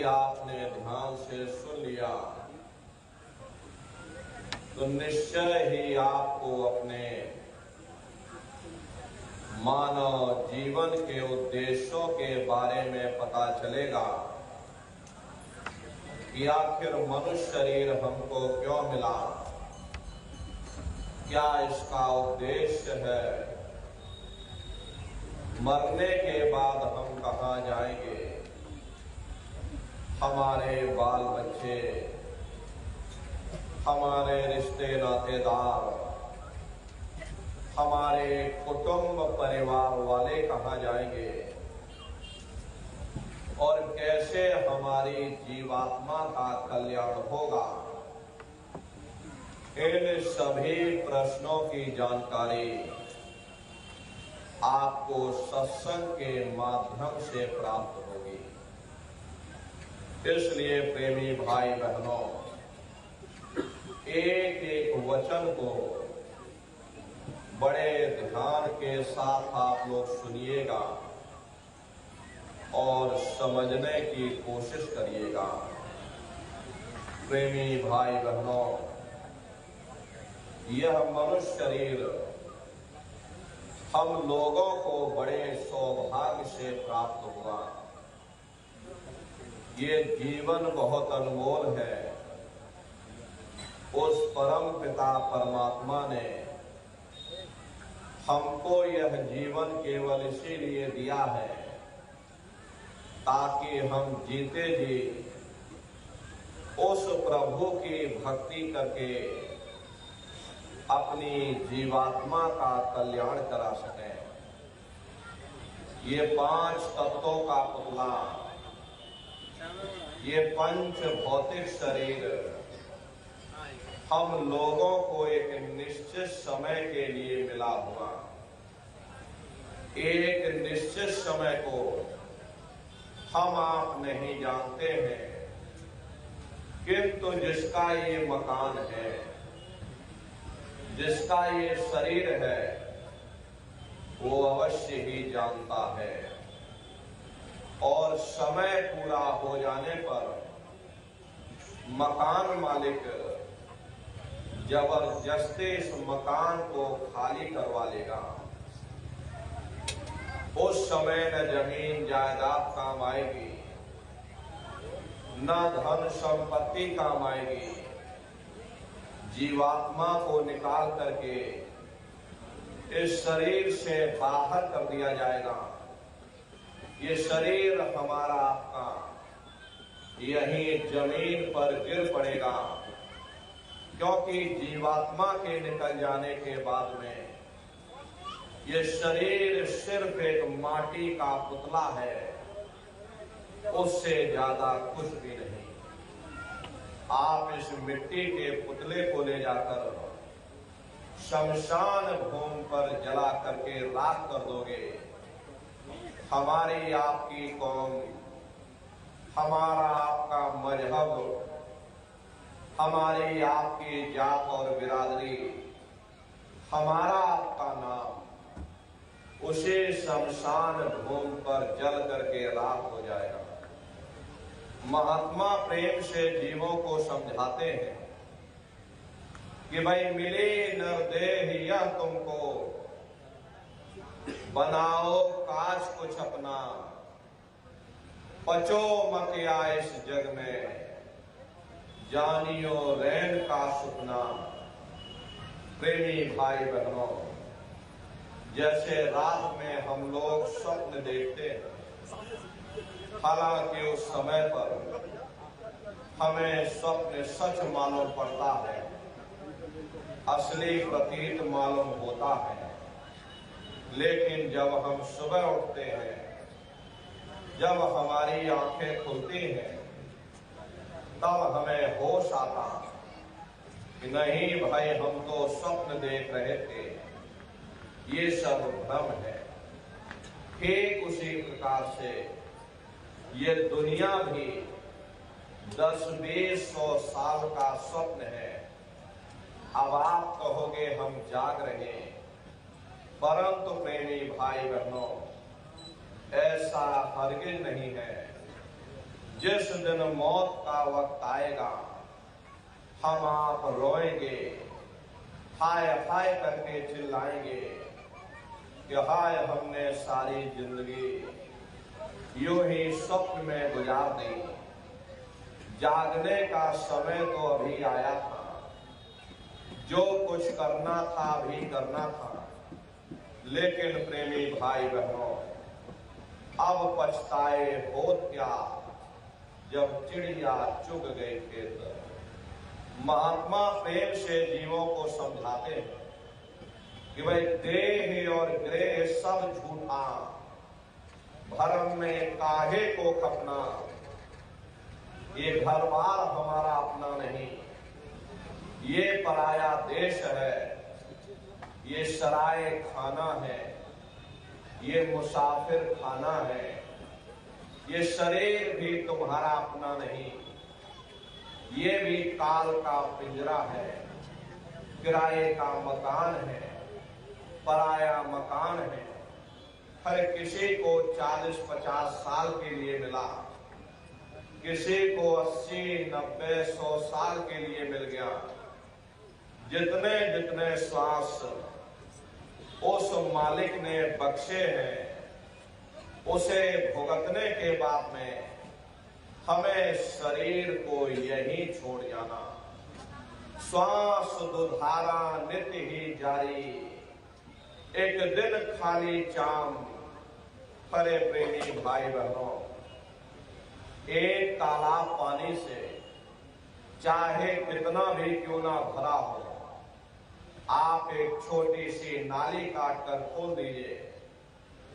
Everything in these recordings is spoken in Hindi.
आपने ध्यान से सुन लिया तो निश्चय ही आपको अपने मानव जीवन के उद्देश्यों के बारे में पता चलेगा कि आखिर मनुष्य शरीर हमको क्यों मिला, क्या इसका उद्देश्य है, मरने के बाद हम कहाँ जाएंगे, हमारे बाल बच्चे, हमारे रिश्ते नातेदार, हमारे कुटुंब परिवार वाले कहाँ जाएंगे और कैसे हमारी जीवात्मा का कल्याण होगा। इन सभी प्रश्नों की जानकारी आपको सत्संग के माध्यम से प्राप्त होगी। इसलिए प्रेमी भाई बहनों, एक एक वचन को बड़े ध्यान के साथ आप लोग सुनिएगा और समझने की कोशिश करिएगा। प्रेमी भाई बहनों, यह मनुष्य शरीर हम लोगों को बड़े सौभाग्य से प्राप्त हुआ। ये जीवन बहुत अनमोल है। उस परम पिता परमात्मा ने हमको यह जीवन केवल इसीलिए दिया है ताकि हम जीते जी उस प्रभु की भक्ति करके अपनी जीवात्मा का कल्याण करा सकें। ये 5 तत्वों का पुतला, ये पंच भौतिक शरीर हम लोगों को एक निश्चित समय के लिए मिला हुआ। एक निश्चित समय को हम आप नहीं जानते हैं, किंतु जिसका ये मकान है, जिसका ये शरीर है, वो अवश्य ही जानता है और समय पूरा हो जाने पर मकान मालिक जबरदस्ती इस मकान को खाली करवा लेगा। उस समय न जमीन जायदाद काम आएगी, न धन संपत्ति काम आएगी। जीवात्मा को निकाल करके इस शरीर से बाहर कर दिया जाएगा। ये शरीर हमारा आपका यही जमीन पर गिर पड़ेगा, क्योंकि जीवात्मा के निकल जाने के बाद में ये शरीर सिर्फ एक माटी का पुतला है, उससे ज्यादा कुछ भी नहीं। आप इस मिट्टी के पुतले को ले जाकर शमशान भूमि पर जला करके राख कर दोगे। हमारी आपकी कौम, हमारा आपका मजहब, हमारी आपकी जात और बिरादरी, हमारा आपका नाम उसे शमशान भूमि पर जल करके राख हो जाएगा। महात्मा प्रेम से जीवों को समझाते हैं कि भाई मिले नरदेह यह तुमको, बनाओ काज कुछ अपना, पचो मत या इस जग में, जानियो रैन का सुपना। प्रेमी भाई बहनों, जैसे रात में हम लोग स्वप्न देखते हैं, हालांकि उस समय पर हमें स्वप्न सच मालूम पड़ता है, असली प्रतीत मालूम होता है, लेकिन जब हम सुबह उठते हैं, जब हमारी आंखें खुलती हैं, तब हमें होश आता कि नहीं भाई, हम तो स्वप्न देख रहे थे, ये सब भ्रम है। ठीक उसी प्रकार से ये दुनिया भी 10-20-100 साल का स्वप्न है। अब आप कहोगे हम जाग रहे हैं, परंतु प्रेमी भाई बहनों, ऐसा हरगिज नहीं है। जिस दिन मौत का वक्त आएगा हम आप रोएंगे, हाय हाय करके चिल्लाएंगे कि हाय हमने सारी जिंदगी यूं ही स्वप्न में गुजार दी। जागने का समय तो अभी आया था, जो कुछ करना था अभी करना था। लेकिन प्रेमी भाई बहनों, अब पछताए होत क्या जब चिड़िया चुग गई खेत। महात्मा प्रेम से जीवों को समझाते हैं कि भाई देह और ग्रह सब झूठा, भरम में काहे को खपना। ये घर बार हमारा अपना नहीं, ये पराया देश है, ये सराय खाना है, ये मुसाफिर खाना है। ये शरीर भी तुम्हारा अपना नहीं, ये भी काल का पिंजरा है, किराए का मकान है, पराया मकान है। हर किसी को 40-50 साल के लिए मिला, किसी को 80-90-100 साल के लिए मिल गया। जितने जितने श्वास उस मालिक ने बख्शे हैं, उसे भुगतने के बाद में हमें शरीर को यहीं छोड़ जाना। श्वास दुधारा नित्य ही जारी, एक दिन खाली चाम। हरे प्रेमी भाई बहनों, एक तालाब पानी से चाहे कितना भी क्यों ना भरा हो, आप एक छोटी सी नाली काट कर खोल दीजिए,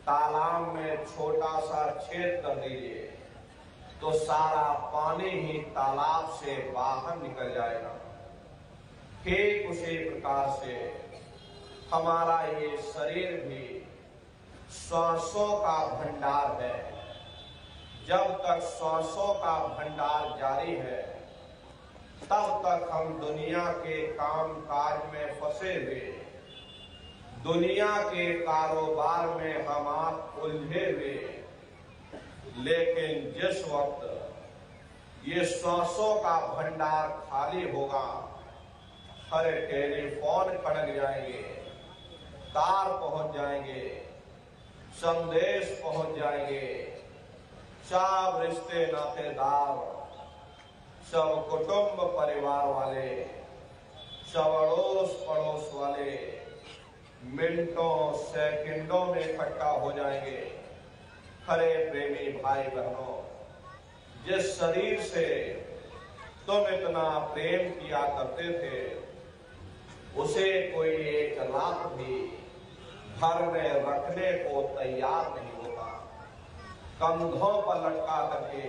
तालाब में छोटा सा छेद कर दीजिए, तो सारा पानी ही तालाब से बाहर निकल जाएगा। ठीक उसी प्रकार से हमारा ये शरीर भी श्वासों का भंडार है। जब तक श्वासों का भंडार जारी है, तब तक हम दुनिया के काम काज में फंसे हुए, दुनिया के कारोबार में हम आप उलझे हुए। लेकिन जिस वक्त ये श्वासों का भंडार खाली होगा, हर टेलीफोन खड़क जाएंगे, तार पहुंच जाएंगे, संदेश पहुंच जाएंगे, सब रिश्ते नातेदार, सब कुटुंब परिवार वाले, सब अड़ोस पड़ोस वाले मिनटों सेकंडों में इकट्ठा हो जाएंगे। हरे प्रेमी भाई बहनों, जिस शरीर से तुम इतना प्रेम किया करते थे, उसे कोई 1 लाख भी घर में रखने को तैयार नहीं होता। कंधों पर लटका करके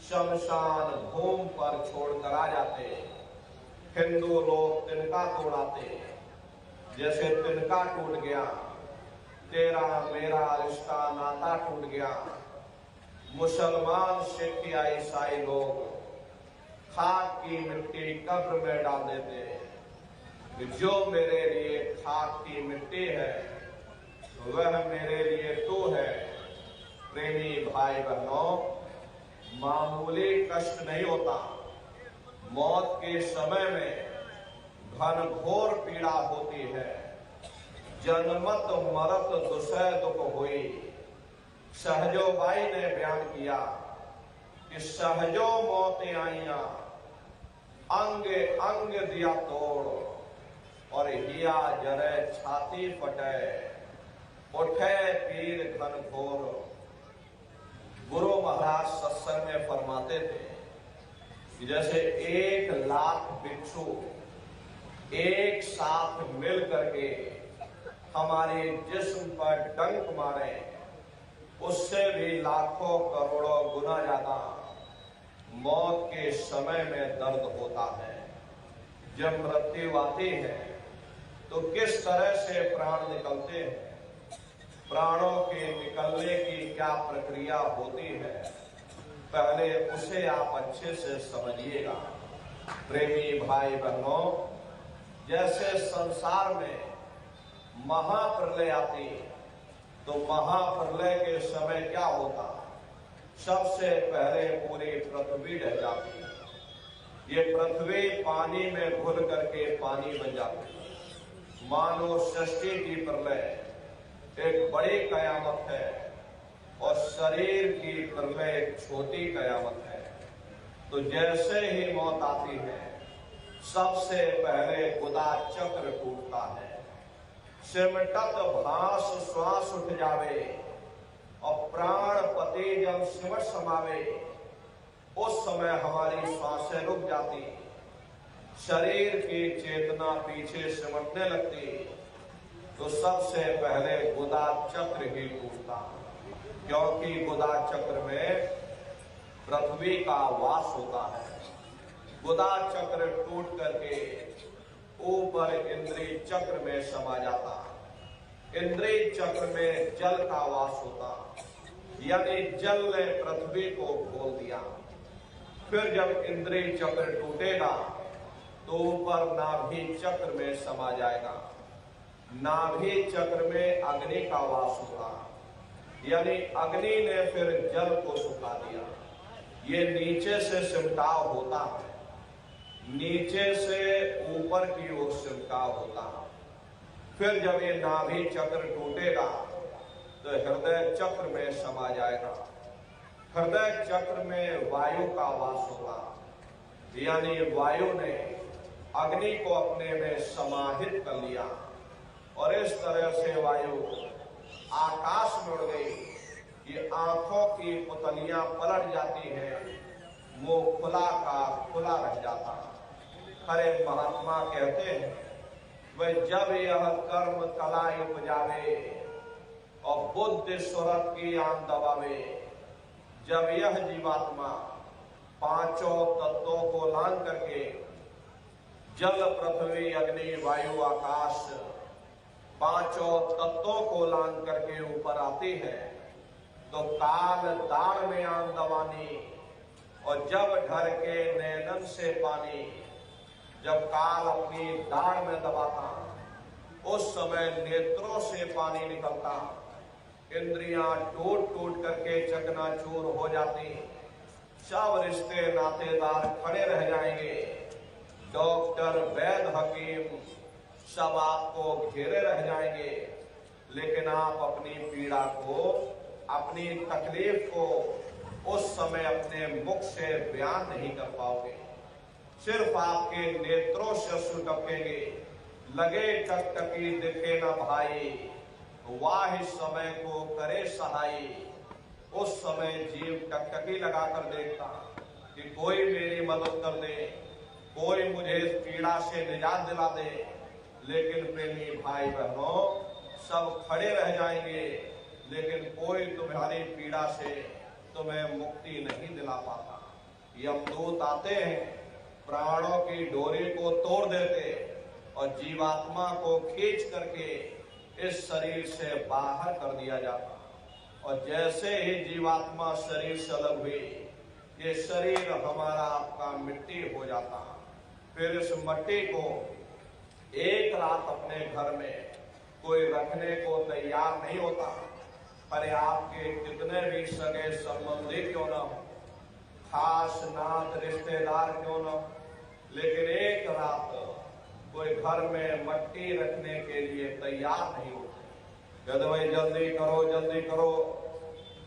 शमशान भूमि पर छोड़कर आ जाते। हिंदू लोग तिनका तोड़ाते, जैसे तिनका टूट गया, तेरा मेरा रिश्ता नाता टूट गया। मुसलमान, सिख या ईसाई लोग खाक की मिट्टी कब्र में डाल देते। जो मेरे लिए खाक की मिट्टी है, वह मेरे लिए तू है। प्रेमी भाई बहनों, मामूली कष्ट नहीं होता। मौत के समय में घनघोर पीड़ा होती है। जन्मत मरत दुसह दुख हुई। सहजो बाई ने बयान किया कि सहजो मौतें आईया, अंग अंग दिया तोड़, और हिया जरे छाती फटे, उठे पीर घनघोर। गुरु महाराज सत्संग में फरमाते थे कि जैसे 1 लाख भिक्षु एक साथ मिल करके हमारे जिस्म पर डंक मारे, उससे भी लाखों करोड़ों गुना ज्यादा मौत के समय में दर्द होता है। जब मृत्यु आती है तो किस तरह से प्राण निकलते हैं, प्राणों के निकलने की क्या प्रक्रिया होती है, पहले उसे आप अच्छे से समझिएगा। प्रेमी भाई बहनों, जैसे संसार में महाप्रलय आती, तो महाप्रलय के समय क्या होता, सबसे पहले पूरी पृथ्वी ढह जाती है। ये पृथ्वी पानी में घुल करके पानी बन जाती है। मानो सृष्टि की प्रलय एक बड़ी कयामत है और शरीर की प्रलय एक छोटी कयामत है। तो जैसे ही मौत आती है, सबसे पहले गुदा चक्र टूटता है। सिमटत भास श्वास उठ जावे और प्राण पति जब सिमट समावे, उस समय हमारी सांसें रुक जाती, शरीर की चेतना पीछे सिमटने लगती। तो सबसे पहले गुदा चक्र ही टूटता, क्योंकि गुदा चक्र में पृथ्वी का वास होता है। गुदा चक्र टूट करके ऊपर इंद्रिय चक्र में समा जाता। इंद्रिय चक्र में जल का वास होता, यानी जल ने पृथ्वी को खोल दिया। फिर जब इंद्रिय चक्र टूटेगा तो ऊपर नाभि चक्र में समा जाएगा। नाभि चक्र में अग्नि का वास होगा, यानी अग्नि ने फिर जल को सुखा दिया। ये नीचे से सिमटाव होता है, नीचे से ऊपर की ओर सिमटाव होता है। फिर जब ये नाभि चक्र टूटेगा तो हृदय चक्र में समा जाएगा। हृदय चक्र में वायु का वास होगा, यानी वायु ने अग्नि को अपने में समाहित कर लिया और इस तरह से वायु आकाश में उड़ गई कि आंखों की पुतलियां पलट जाती हैं, मुंह खुला का खुला रह जाता। हरे महात्मा कहते हैं, वह जब यह कर्म कलाई उपजावे और बुद्धि स्वरत की आन दबावे, जब यह जीवात्मा पांचों तत्वों को लांग करके जल पृथ्वी अग्नि वायु आकाश पांचों तत्वों को लांग करके ऊपर आती है, तो काल दाढ़ में आन दबानी और जब ढर के नैनन से पानी, जब काल अपनी दाढ़ में दबाता उस समय नेत्रों से पानी निकलता, इंद्रियां टूट टूट करके चकनाचूर हो जाती, सब रिश्ते नातेदार खड़े रह जाएंगे, डॉक्टर वैद्य हकीम सब आपको घेरे रह जाएंगे, लेकिन आप अपनी पीड़ा को अपनी तकलीफ को उस समय अपने मुख से बयान नहीं कर पाओगे। सिर्फ आपके नेत्रों से अश्रु टपकेंगे, लगे टकटकी दिखे न भाई, वाह समय को करे सहाई। उस समय जीव टकटकी लगाकर देखता कि कोई मेरी मदद कर दे, कोई मुझे इस पीड़ा से निजात दिला दे, लेकिन प्रेमी भाई बहनों सब खड़े रह जाएंगे, लेकिन कोई तुम्हारी पीड़ा से तुम्हें मुक्ति नहीं दिला पाता। यमदूत आते हैं, प्राणों की डोरी को तोड़ देते और जीवात्मा को खींच करके इस शरीर से बाहर कर दिया जाता। और जैसे ही जीवात्मा शरीर से अलग हुई, ये शरीर हमारा आपका मिट्टी हो जाता। फिर इस मिट्टी को एक रात अपने घर में कोई रखने को तैयार नहीं होता। अरे आपके कितने भी सगे संबंधी क्यों ना हो, खास नात रिश्तेदार क्यों ना हो, लेकिन एक रात कोई घर में मट्टी रखने के लिए तैयार नहीं होते। कहते भाई जल्दी करो जल्दी करो,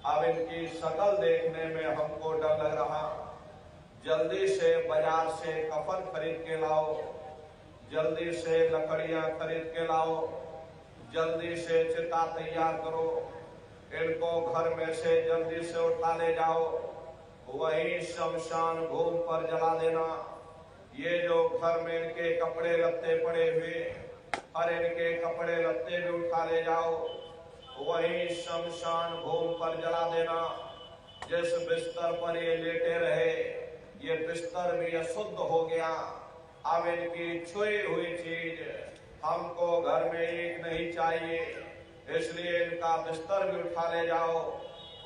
अब इनकी शक्ल देखने में हमको डर लग रहा, जल्दी से बाजार से कफन खरीद के लाओ, जल्दी से लकड़ियां खरीद के लाओ, जल्दी से चिता तैयार करो, इनको घर में से जल्दी से उठा ले जाओ, वही शमशान भूमि पर जला देना। ये जो घर में इनके कपड़े लत्ते पड़े हुए, हर इनके कपड़े लत्ते भी उठा ले जाओ, वही शमशान भूमि पर जला देना। जिस बिस्तर पर ये लेटे रहे, ये बिस्तर भी अशुद्ध हो गया, अब इनकी छुई हुई चीज हमको घर में एक नहीं चाहिए, इसलिए इनका बिस्तर भी उठा ले जाओ,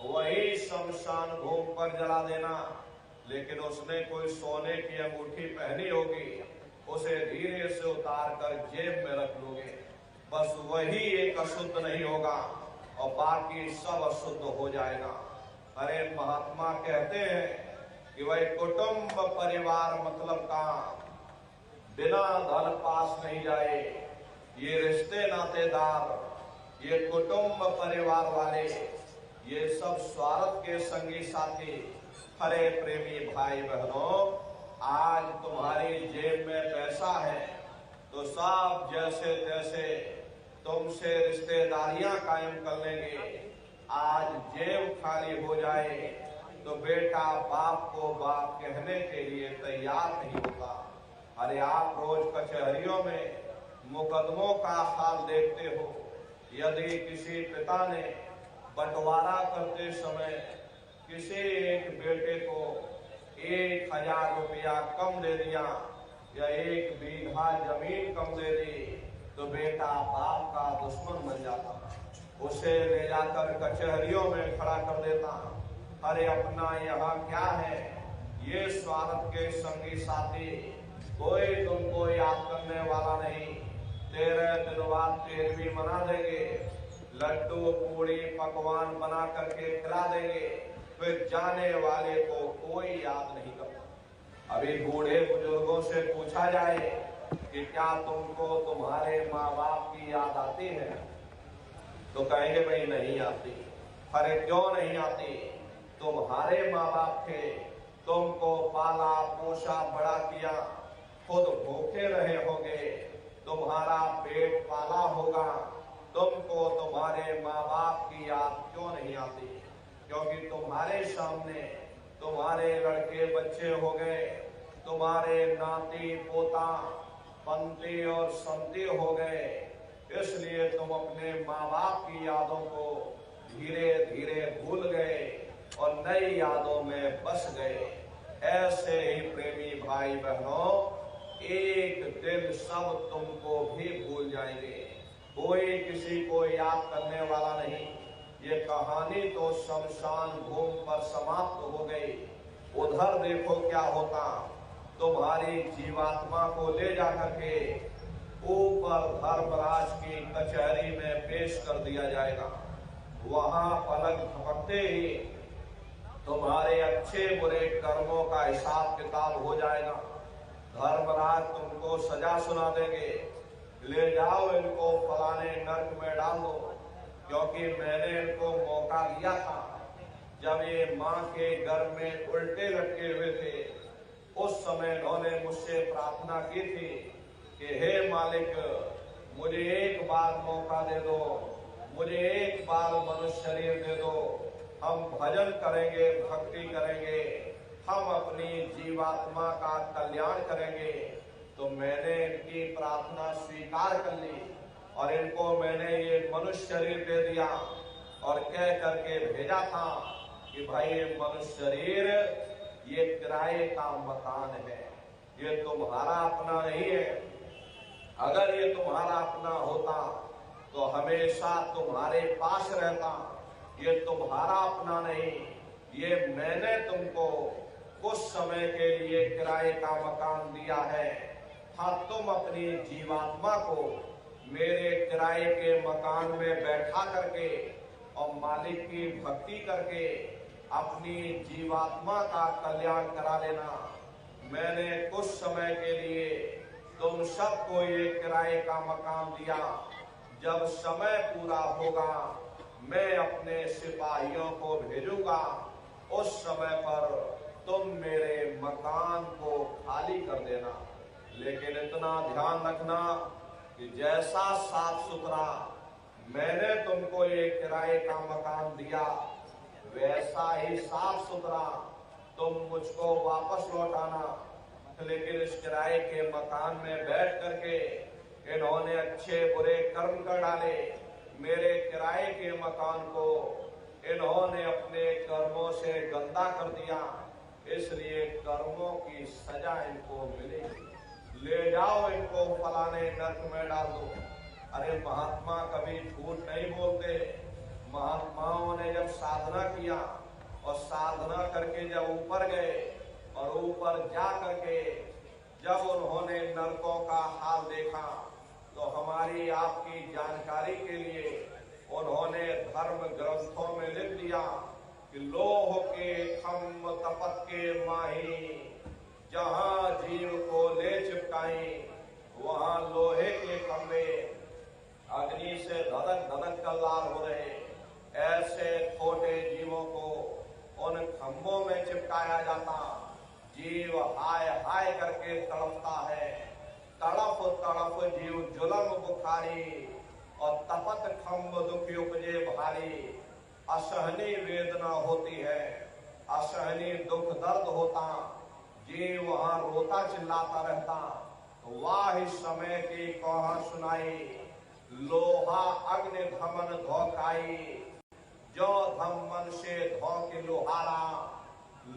वही शमशान भूमि पर जला देना। लेकिन उसने कोई सोने की अंगूठी पहनी होगी, उसे धीरे से उतार कर जेब में रख लोगे, बस वही एक अशुद्ध नहीं होगा और बाकी सब अशुद्ध हो जाएगा। अरे महात्मा कहते हैं कि भाई कुटुंब परिवार मतलब काम, बिना धन पास नहीं जाए। ये रिश्ते नातेदार, ये कुटुंब परिवार वाले, ये सब स्वार्थ के संगी साथी। अरे प्रेमी भाई बहनों, आज तुम्हारी जेब में पैसा है तो सब जैसे तैसे तुमसे रिश्तेदारियां कायम कर लेंगे। आज जेब खाली हो जाए तो बेटा बाप को बाप कहने के लिए तैयार नहीं होता। अरे आप रोज कचहरियों में मुकदमों का हाल देखते हो। यदि किसी पिता ने बंटवारा करते समय किसी एक बेटे को 1000 रुपया कम दे दिया या 1 बीघा जमीन कम दे दी तो बेटा बाप का दुश्मन बन जाता, उसे ले जाकर कचहरियों में खड़ा कर देता। अरे अपना यहाँ क्या है, ये स्वार्थ के संगी साथी, कोई तुमको याद करने वाला नहीं। 13 दिन बाद 13वीं मना देंगे, लड्डू पूड़ी पकवान बना करके खिला देंगे, फिर जाने वाले को कोई याद नहीं करता। अभी बूढ़े बुजुर्गों से पूछा जाए कि क्या तुमको तुम्हारे माँ बाप की याद आती है, तो कहेंगे भाई नहीं आती। अरे क्यों नहीं आती? तुम्हारे माँ बाप थे, तुमको पाला पोसा बड़ा किया, खुद भूखे रहे होगे, तुम्हारा पेट पाला होगा, तुमको तुम्हारे माँ बाप की याद क्यों नहीं आती? क्योंकि तुम्हारे सामने तुम्हारे लड़के बच्चे हो गए, तुम्हारे नाती पोता पंती और संती हो गए, इसलिए तुम अपने माँ बाप की यादों को धीरे धीरे भूल गए और नई यादों में बस गए। ऐसे ही प्रेमी भाई बहनों, एक दिन सब तुमको भी भूल जाएंगे, कोई किसी को याद करने वाला नहीं। ये कहानी तो शमशान भूमि पर समाप्त हो गई। उधर देखो क्या होता, तुम्हारी जीवात्मा को ले जाकर के ऊपर धर्मराज की कचहरी में पेश कर दिया जाएगा। वहां पलक झपकते ही तुम्हारे अच्छे बुरे कर्मों का हिसाब किताब हो जाएगा। धर्मराज तुमको सजा सुना देंगे, ले जाओ इनको फलाने नर्क में डाल दो, क्योंकि मैंने इनको मौका दिया था जब ये माँ के गर्भ में उल्टे लटके हुए थे। उस समय इन्होंने मुझसे प्रार्थना की थी कि हे मालिक, मुझे एक बार मौका दे दो, मुझे एक बार मनुष्य शरीर दे दो, हम भजन करेंगे, भक्ति करेंगे, हम अपनी जीवात्मा का कल्याण करेंगे। तो मैंने इनकी प्रार्थना स्वीकार कर ली और इनको मैंने ये मनुष्य शरीर दे दिया और कह करके भेजा था कि भाई ये मनुष्य शरीर ये किराए का मकान है, ये तुम्हारा अपना नहीं है। अगर ये तुम्हारा अपना होता तो हमेशा तुम्हारे पास रहता। ये तुम्हारा अपना नहीं, ये मैंने तुमको कुछ समय के लिए किराए का मकान दिया है। हाँ, तुम अपनी जीवात्मा को मेरे किराए के मकान में बैठा करके और मालिक की भक्ति करके अपनी जीवात्मा का कल्याण करा लेना। मैंने कुछ समय के लिए तुम सबको ये किराए का मकान दिया, जब समय पूरा होगा मैं अपने सिपाहियों को भेजूंगा, उस समय पर तुम मेरे मकान को खाली कर देना। लेकिन इतना ध्यान रखना कि जैसा साफ सुथरा मैंने तुमको ये किराए का मकान दिया, वैसा ही साफ सुथरा तुम मुझको वापस लौटाना। लेकिन इस किराए के मकान में बैठ करके इन्होंने अच्छे बुरे कर्म कर डाले। मेरे किराए के मकान को इन्होंने अपने कर्मों से गंदा कर दिया, इसलिए कर्मों की सजा इनको मिलेगी। ले जाओ इनको फलाने नर्क में डाल दो। अरे महात्मा कभी झूठ नहीं बोलते। महात्माओं ने जब साधना किया और साधना करके जब ऊपर गए और ऊपर जा करके जब उन्होंने नरकों का हाल देखा, तो हमारी आपकी जानकारी के लिए उन्होंने धर्म ग्रंथों में लिख दिया कि लोह के खम्भ तपत के माही, जहां जीव को ले चिपकाई वहां लोहे के खंभे अग्नि से धधक धधक कर लाल हो रहे। ऐसे छोटे जीवों को उन खंभों में चिपकाया जाता। जीव हाय हाय करके तड़पता है। तड़प तड़प जीव जुलम बुखारी, और तपत खंभ दुखी उपजे भारी। असहनीय वेदना होती है, असहनीय दुख दर्द होता। जीव वहां रोता चिल्लाता रहता। वाह समय की कौहा सुनाई, लोहा अग्नि धमन धोखाई। जो धमन से धोके लोहारा,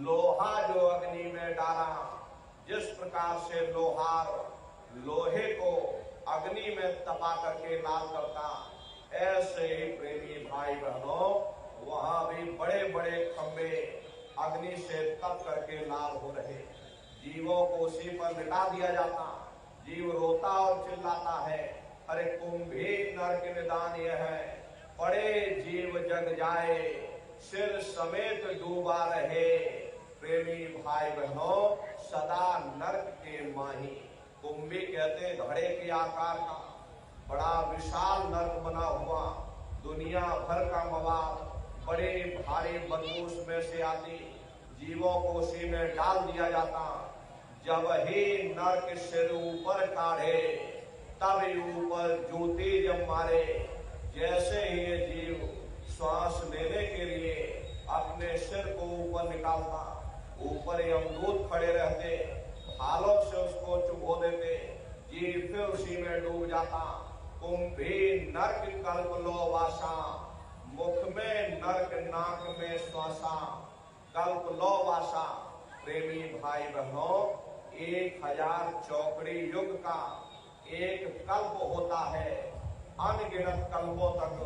लोहा जो अग्नि में डाला। जिस प्रकार से लोहार लोहे को अग्नि में तपा करके लाल करता, ऐसे ही प्रेमी भाई बहनों वहां भी बड़े बड़े खंभे अग्नि से तप करके लाल हो रहे। जीवों को उसी पर लिटा दिया जाता। जीव रोता और चिल्लाता है, अरे कुंभी नरक निदान यह है। पड़े जीव जग जाए, सिर समेत डूबा रहे। प्रेमी भाई बहनों सदा नरक के माही। कुंभी कहते घड़े के आकार का बड़ा विशाल नरक बना हुआ, दुनिया भर का मवाद बड़े भारी बदबू में से आती। जीवों को उसी में डाल दिया जाता। जब ही नरक सिर ऊपर काढ़े, तब ऊपर जूती जब मारे। जैसे ही ये जीव श्वास लेने के लिए अपने सिर को ऊपर निकालता, ऊपर यमदूत खड़े रहते, हालों से उसको चुभो देते। जीव फिर उसी में डूब जाता। कुंभी नरक कल्प लो वासा, मुख में नरक नाक में श्वासा। कल्प लो वासा। प्रेमी भाई बहनों 1000 चौकड़ी युग का एक कल्प होता है। अनगिनत कल्पों तक,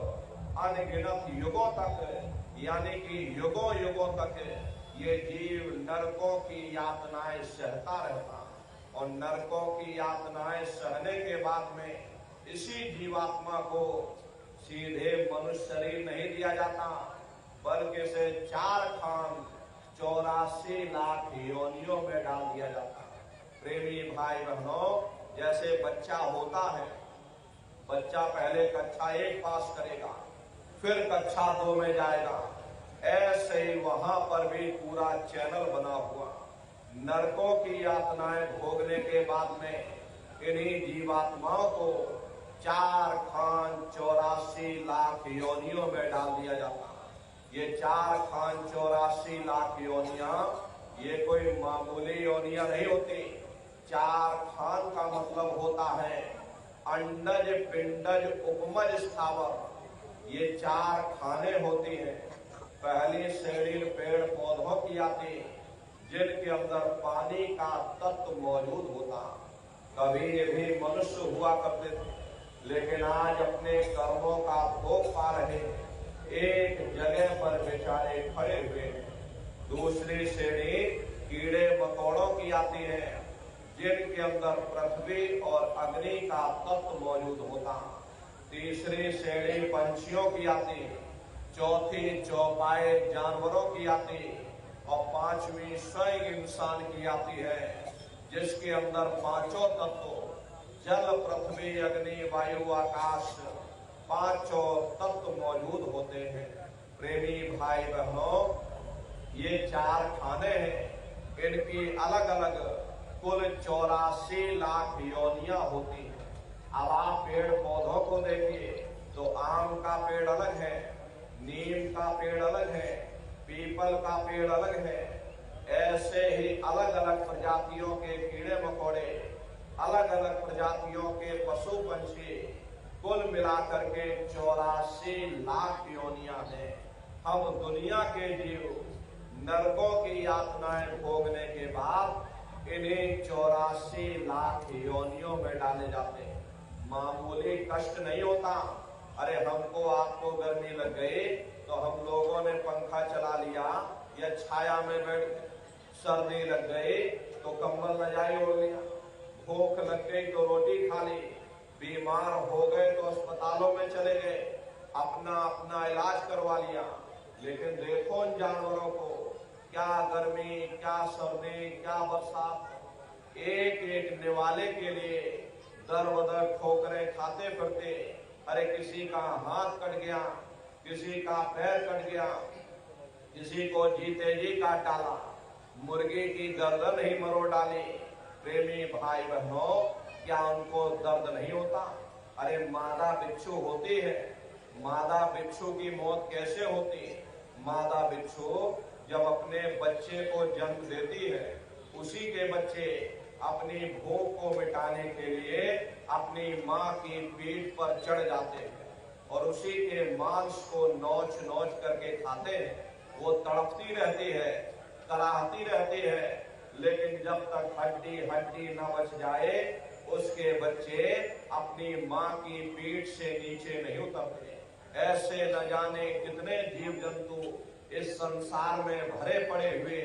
अनगिनत युगों तक, यानी कि युगों युगों तक ये जीव नरकों की यातनाएं सहता रहता। और नरकों की यातनाएं सहने के बाद में इसी जीवात्मा को सीधे मनुष्य शरीर नहीं दिया जाता, बल्कि इसे 4 खान 84 लाख योनियों में डाल दिया जाता। प्रेमी भाई बहनों जैसे बच्चा होता है, बच्चा पहले कक्षा 1 पास करेगा, फिर कक्षा 2 में जाएगा। ऐसे ही वहां पर भी पूरा चैनल बना हुआ। नरकों की यातनाएं भोगने के बाद में इन्हीं जीवात्माओं को 4 खान 84 लाख योनियों में डाल दिया जाता। ये 4 खान 84 लाख योनियां ये कोई मामूली योनियां नहीं होती। 4 खान का मतलब होता है अंडज पिंडज उपमज स्थावर। ये 4 खाने होती हैं। पहली श्रेणी पेड़ पौधों की आती, जिनके अंदर पानी का तत्व मौजूद होता। कभी ये भी मनुष्य हुआ करते थे, लेकिन आज अपने कर्मों का भोग पा रहे, एक जगह पर बेचारे खड़े हुए। दूसरी श्रेणी कीड़े मकोड़ों की आती है, जिनके अंदर पृथ्वी और अग्नि का तत्व मौजूद होता। तीसरी श्रेणी पंछियों की आती, चौथी चौपाए जानवरों की आती, और 5वीं स्वयं इंसान की आती है, जिसके अंदर 5 तत्व जल पृथ्वी अग्नि वायु आकाश 5 तत्व मौजूद होते हैं। प्रेमी भाई बहनों ये 4 खाने हैं, इनकी अलग अलग कुल 84 लाख योनियां होती हैं। अब आप पेड़ पौधों को देखिए तो आम का पेड़ अलग है, नीम का पेड़ अलग है, पीपल का पेड़ अलग है। ऐसे ही अलग अलग प्रजातियों के कीड़े मकोड़े, अलग अलग प्रजातियों के पशु पंछी, कुल मिलाकर के 84 लाख योनियां हैं। हम दुनिया के जीव नरकों की यातनाएं भोगने के बाद इन्हें 84 लाख योनियों में डाले जाते हैं। मामूली कष्ट नहीं होता। अरे हमको आपको गर्मी लग गई तो हम लोगों ने पंखा चला लिया या छाया में बैठ, सर्दी लग गई तो कंबल रजाई ओढ़ लिया, भूख लग गई तो रोटी खा ली, बीमार हो गए तो अस्पतालों में चले गए, अपना अपना इलाज करवा लिया। लेकिन देखो उन जानवरों को, क्या गर्मी, क्या सर्दी, क्या बरसात, एक एक निवाले के लिए दर बदर ठोकरें खाते फिरते। अरे किसी का हाथ कट गया, किसी का पैर कट गया, किसी को जीते जी काट डाला, मुर्गी की गर्दन ही मरोड़ डाली। प्रेमी भाई बहनों, क्या उनको दर्द नहीं होता? अरे मादा बिच्छू होती है, मादा बिच्छू की मौत कैसे होती है? मादा बिच्छू जब अपने बच्चे को जन्म देती है, उसी के बच्चे अपनी भूख को मिटाने के लिए अपनी माँ की पीठ पर चढ़ जाते हैं और उसी के मांस को नोच नोच करके खाते हैं। वो तड़पती रहती है, कराहती रहती है, लेकिन जब तक हड्डी हड्डी न बच जाए, उसके बच्चे अपनी माँ की पीठ से नीचे नहीं उतरते। ऐसे न जाने कितने जीव जंतु इस संसार में भरे पड़े हुए।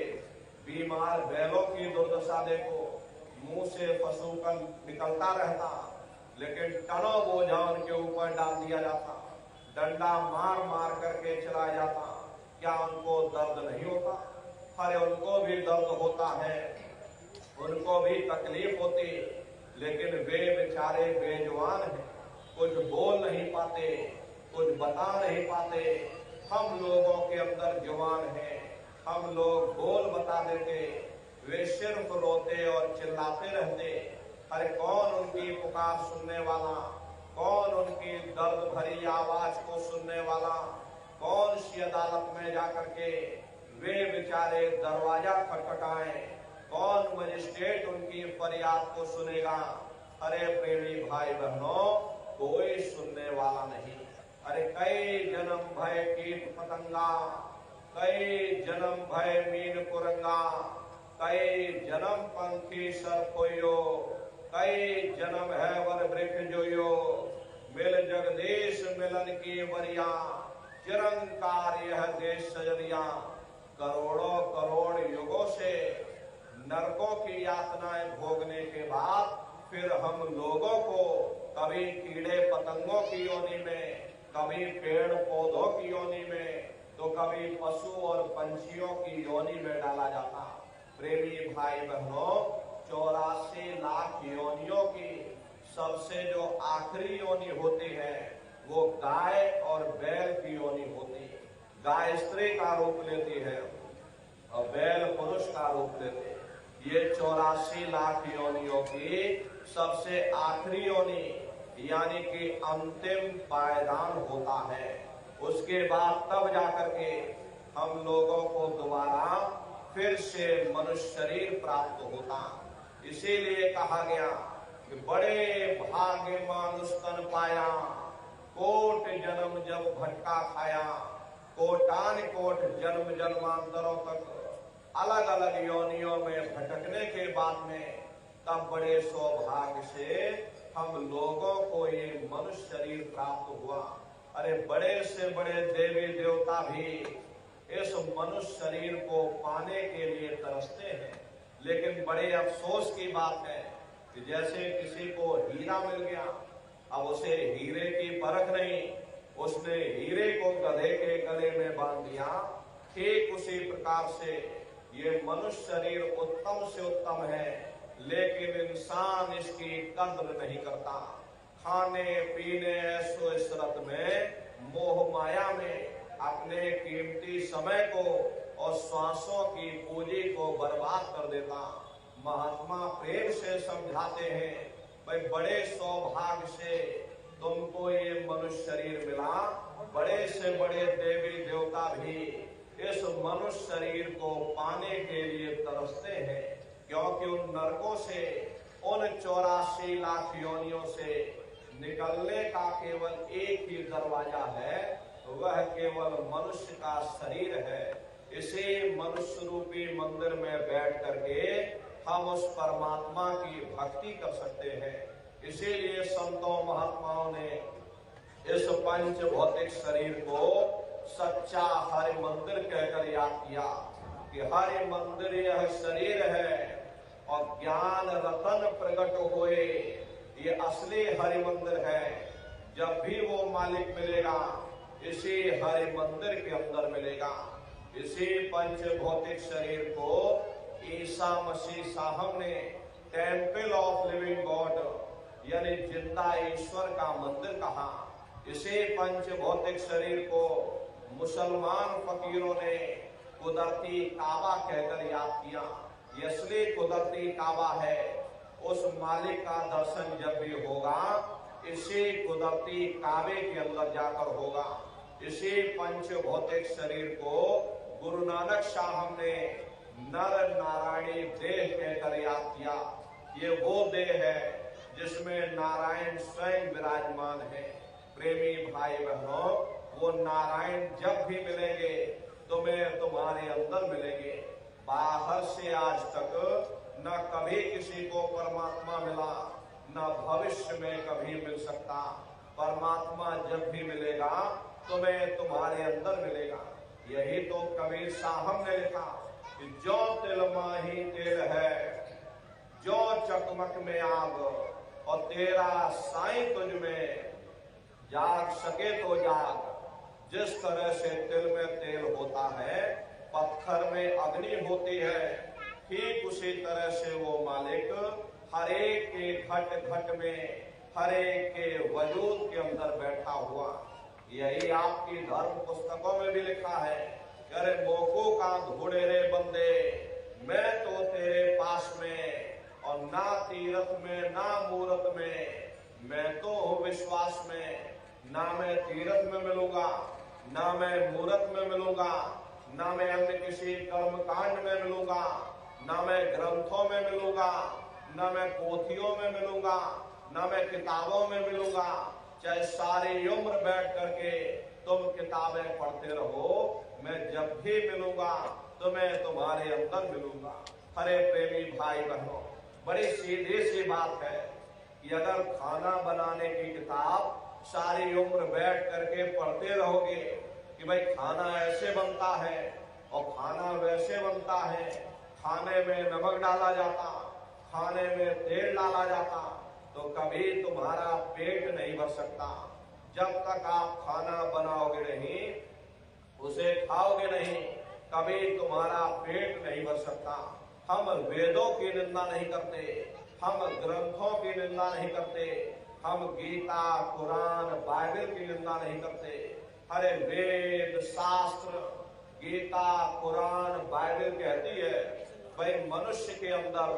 बीमार बैलों की दुर्दशा देखो, मुंह से फसूकन निकलता रहता, लेकिन टनों बोझा उनके ऊपर डाल दिया जाता, डंडा मार मार करके चलाया जाता। क्या उनको दर्द नहीं होता? अरे उनको भी दर्द होता है, उनको भी तकलीफ होती, लेकिन वे बेचारे बेजुबान हैं, कुछ बोल नहीं पाते, कुछ बता नहीं पाते। हम लोगों के अंदर जुबान है, हम लोग बोल बता देते, वे सिर्फ रोते और चिल्लाते रहते। अरे कौन उनकी पुकार सुनने वाला, कौन उनकी दर्द भरी आवाज को सुनने वाला, कौन सी अदालत में जाकर के वे बेचारे दरवाजा खटखटाएं, कौन मजिस्ट्रेट उनकी फरियाद को सुनेगा? अरे प्रेमी भाई बहनों, कोई सुनने वाला नहीं। अरे कई जन्म भय कीट पतंगा, कई जन्म भय मीन कुरंगा, कई जन्म पंखी सरकोयो, कई जन्म है वर वृक्ष जोयो, मिल जगदीश मिलन की वरिया, चिरंकार यह देश सजरिया। करोड़ों करोड़ युगों से नरकों की यातनाएं भोगने के बाद फिर हम लोगों को कभी कीड़े पतंगों की योनि में, कभी पेड़ पौधों की योनि में, तो कभी पशु और पंछियों की योनि में डाला जाता। प्रेमी भाई बहनों, 84 लाख योनियों की सबसे जो आखिरी योनि होती है वो गाय और बैल की योनि होती है। गाय स्त्री का रूप लेती है और बैल पुरुष का रूप लेते हैं। ये 84 लाख योनियों की सबसे आखिरी योनि यानी कि अंतिम पायदान होता है। उसके बाद तब जाकर के हम लोगों को दोबारा फिर से मनुष्य शरीर प्राप्त होता। इसीलिए कहा गया कि बड़े भाग्य मानुष तन पाया, कोट जन्म जब भटका खाया, कोटान कोट जन्म जन्मांतरों तक अलग अलग योनियों में भटकने के बाद में तब बड़े सौभाग्य से हम लोगों को ये मनुष्य शरीर प्राप्त हुआ। अरे बड़े से बड़े देवी देवता भी इस मनुष्य शरीर को पाने के लिए तरसते हैं, लेकिन बड़े अफसोस की बात है कि जैसे किसी को हीरा मिल गया, अब उसे हीरे की परख नहीं, उसने हीरे को गधे के गले में बांध दिया। ठीक उसी प्रकार से ये मनुष्य शरीर उत्तम से उत्तम है, लेकिन इंसान इसकी कद्र नहीं करता। खाने पीने ऐसो इशरत में मोह माया में अपने कीमती समय को और श्वासों की पूंजी को बर्बाद कर देता। महात्मा प्रेम से समझाते हैं, भाई बड़े सौभाग्य से तुमको ये मनुष्य शरीर मिला। बड़े से बड़े देवी देवता भी इस मनुष्य शरीर को पाने के लिए तरसते हैं, क्योंकि उन नरकों से, उन 84 लाख योनियों से निकलने का केवल एक ही दरवाजा है, वह केवल मनुष्य का शरीर है। इसी मनुष्य रूपी मंदिर में बैठ करके हम उस परमात्मा की भक्ति कर सकते हैं। इसीलिए संतों महात्माओं ने इस पंच भौतिक शरीर को सच्चा हरि मंदिर कहकर याद किया कि हरि मंदिर यह शरीर है और ज्ञान रतन प्रकट होए, ये असली हरि मंदिर है। जब भी वो मालिक मिलेगा इसी हरि मंदिर के अंदर मिलेगा। इसी पंच भौतिक शरीर को ईसा मसीह साहब ने टेम्पल ऑफ लिविंग गॉड यानी जिंदा ईश्वर का मंदिर कहा। इसी पंच भौतिक शरीर को मुसलमान फकीरों ने कुदरती काबा कहकर याद किया। ये असली कुदरती काबा है। उस मालिक का दर्शन जब भी होगा इसी कुदरती काबे के अंदर जाकर होगा। इसी पंच भौतिक शरीर को गुरु नानक साहब ने नर नारायणी देह कहकर याद किया। ये वो देह है जिसमें नारायण स्वयं विराजमान है। प्रेमी भाई बहनों, वो नारायण जब भी मिलेंगे तुम्हें तुम्हारे अंदर मिलेंगे। बाहर से आज तक न कभी किसी को परमात्मा मिला, न भविष्य में कभी मिल सकता। परमात्मा जब भी मिलेगा तुम्हें तुम्हारे अंदर मिलेगा। यही तो कबीर साहब ने लिखा कि जो तिल माही तेल है, जो चकमक में आग, और तेरा साईं तुझ में जाग सके तो जाग। जिस तरह से तिल में तेल होता है, पत्थर में अग्नि होती है, ठीक उसी तरह से वो मालिक हर एक के घट घट में, हर एक के वजूद के अंदर बैठा हुआ। यही आपकी धर्म पुस्तकों में भी लिखा है, अरे मोको का घोड़े रे बंदे, मैं तो तेरे पास में, और ना तीरथ में ना मूरत में, मैं तो हूँ विश्वास में। ना मैं तीरथ में मिलूंगा, ना मैं मूरत में मिलूंगा, ना मैं अन्य किसी कर्म कांड में मिलूंगा, ना मैं ग्रंथों में मिलूंगा, ना मैं पोथियों में मिलूंगा, ना मैं किताबों में मिलूंगा। चाहे सारी उम्र बैठ करके तुम किताबें पढ़ते रहो, मैं जब भी मिलूंगा तो मैं तुम्हारे अंदर मिलूंगा। हरे प्रेमी भाई बहनों, बड़ी सीधी सी बात है कि अगर खाना बनाने की किताब सारी उम्र बैठ करके पढ़ते रहोगे कि भाई खाना ऐसे बनता है और खाना वैसे बनता है, खाने में नमक डाला जाता, खाने में तेल डाला जाता, तो कभी तुम्हारा पेट नहीं भर सकता। जब तक आप खाना बनाओगे नहीं, उसे खाओगे नहीं, कभी तुम्हारा पेट नहीं भर सकता। हम वेदों की निंदा नहीं करते, हम ग्रंथों की निंदा नहीं करते, हम गीता, कुरान, बाइबल की निंदा नहीं करते। अरे वेद, शास्त्र, गीता, कुरान, बाइबल कहती है भाई मनुष्य के अंदर